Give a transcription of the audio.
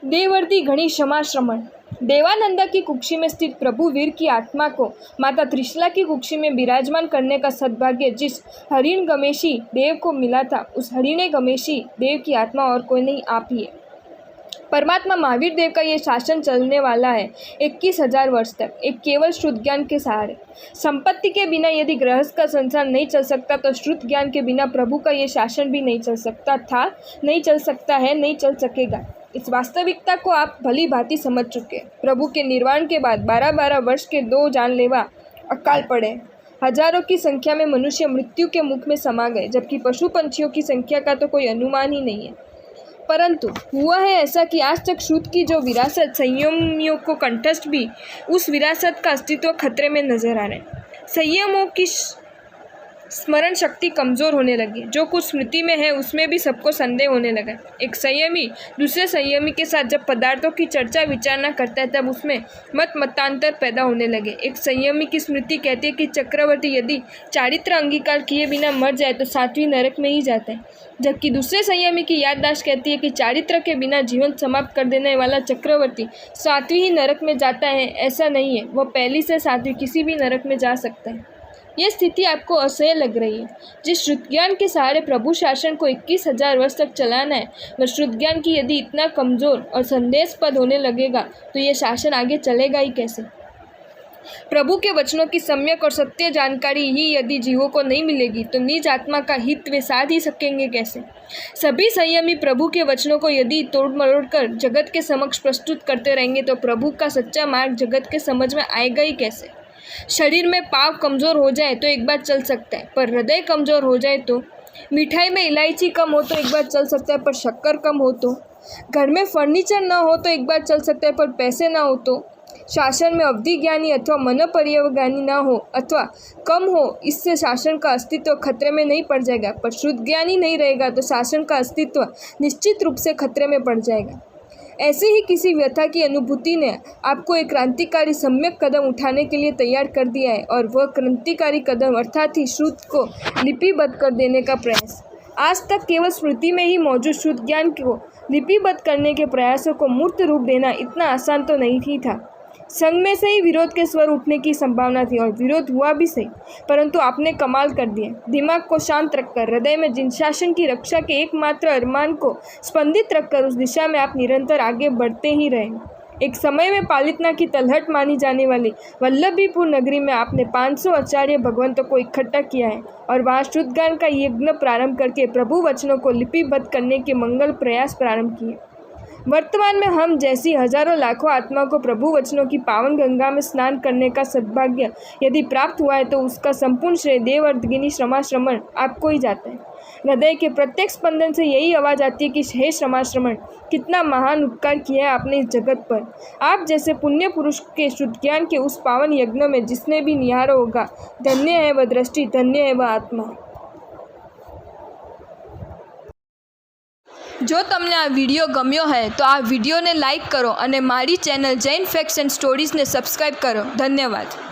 देवर्षि घनी क्षमा श्रमण। देवानंदा की कुक्षी में स्थित प्रभु वीर की आत्मा को माता त्रिशला की कुक्षी में विराजमान करने का सद्भाग्य जिस हरिण गमेशी देव को मिला था, उस हरिणे गमेशी देव की आत्मा और कोई नहीं, आप ही है। परमात्मा महावीर देव का ये शासन चलने वाला है 21,000 वर्ष तक, एक केवल श्रुत ज्ञान के सहारे। संपत्ति के बिना यदि गृहस्थ का संसार नहीं चल सकता, तो श्रुत ज्ञान के बिना प्रभु का ये शासन भी नहीं चल सकता था, नहीं चल सकता है, नहीं चल सकेगा। इस वास्तविकता को आप भली भांति समझ चुके। प्रभु के निर्वाण के बाद 12-12 वर्ष के 2 जानलेवा अकाल पड़े। हजारों की संख्या में मनुष्य मृत्यु के मुख में समा गए, जबकि पशु पंछियों की संख्या का तो कोई अनुमान ही नहीं है। परंतु हुआ है ऐसा कि आज तक श्रुत की जो विरासत संयमियों को कंठस्थ भी, उस विरासत का अस्तित्व खतरे में नजर आ रहे हैं। संयमों की स्मरण शक्ति कमज़ोर होने लगी। जो कुछ स्मृति में है उसमें भी सबको संदेह होने लगा। एक संयमी दूसरे संयमी के साथ जब पदार्थों की चर्चा विचारना करता है, तब उसमें मतांतर पैदा होने लगे। एक संयमी की स्मृति कहती है कि चक्रवर्ती यदि चारित्र अंगीकार किए बिना मर जाए तो 7वीं नरक में ही जाता है, जबकि दूसरे संयमी की याददाश्त कहती है कि चारित्र के बिना जीवन समाप्त कर देने वाला चक्रवर्ती 7वीं ही नरक में जाता है। ऐसा नहीं है, वह पहली से 7वीं किसी भी नरक में जा सकता है। यह स्थिति आपको असह्य लग रही है। जिस श्रुत ज्ञान के सहारे प्रभु शासन को 21,000 वर्ष तक चलाना है, वह श्रुत ज्ञान की यदि इतना कमज़ोर और संदेहास्पद होने लगेगा, तो यह शासन आगे चलेगा ही कैसे? प्रभु के वचनों की सम्यक और सत्य जानकारी ही यदि जीवों को नहीं मिलेगी, तो निज आत्मा का हित वे साध ही सकेंगे कैसे? सभी संयमी प्रभु के वचनों को यदि तोड़ मरोड़ कर जगत के समक्ष प्रस्तुत करते रहेंगे, तो प्रभु का सच्चा मार्ग जगत के समझ में आएगा ही कैसे? शरीर में पाव कमज़ोर हो जाए तो एक बार चल सकता है, पर हृदय कमज़ोर हो जाए तो? मिठाई में इलायची कम हो तो एक बार चल सकता है, पर शक्कर कम हो तो? घर में फर्नीचर ना हो तो एक बार चल सकता है, पर पैसे ना हो तो? शासन में अवधि ज्ञानी अथवा मनोपर्यव ज्ञानी ना हो अथवा कम हो, इससे शासन का अस्तित्व खतरे में नहीं पड़ जाएगा, पर शुद्ध ज्ञानी नहीं रहेगा तो शासन का अस्तित्व निश्चित रूप से खतरे में पड़ जाएगा। ऐसे ही किसी व्यथा की अनुभूति ने आपको एक क्रांतिकारी सम्यक कदम उठाने के लिए तैयार कर दिया है, और वह क्रांतिकारी कदम अर्थात ही श्रुत को लिपिबद्ध कर देने का प्रयास। आज तक केवल स्मृति में ही मौजूद शुद्ध ज्ञान को लिपिबद्ध करने के प्रयासों को मूर्त रूप देना इतना आसान तो नहीं ही था। संघ में से ही विरोध के स्वर उठने की संभावना थी, और विरोध हुआ भी सही, परंतु आपने कमाल कर दिया। दिमाग को शांत रखकर, हृदय में जिन शासन की रक्षा के एकमात्र अरमान को स्पंदित रखकर उस दिशा में आप निरंतर आगे बढ़ते ही रहे। एक समय में पालितना की तलहट मानी जाने वाली वल्लभीपुर नगरी में आपने 500 आचार्य भगवंतों को इकट्ठा किया है, और वहाँ शुद्ध ज्ञान का यज्ञ प्रारंभ करके प्रभु वचनों को लिपिबद्ध करने के मंगल प्रयास प्रारंभ किए। वर्तमान में हम जैसी हजारों लाखों आत्माओं को प्रभु वचनों की पावन गंगा में स्नान करने का सद्भाग्य यदि प्राप्त हुआ है, तो उसका संपूर्ण श्रेय देवर्षि क्षमा श्रमण आपको ही जाता है। हृदय के प्रत्येक स्पंदन से यही आवाज़ आती है कि हे क्षमा श्रमण, कितना महान उपकार किया है आपने इस जगत पर। आप जैसे पुण्य पुरुष के शुद्ध ज्ञान के उस पावन यज्ञ में जिसने भी निहारा होगा, धन्य है वह दृष्टि, धन्य है वह आत्मा। जो तमने आ वीडियो गम्यो है तो आ वीडियो ने लाइक करो, અને મારી ચેનલ જૈન ફેક્ટ્સ એન્ડ સ્ટોરીઝને સબસ્ક્રાઈબ કરો। ધન્યવાદ।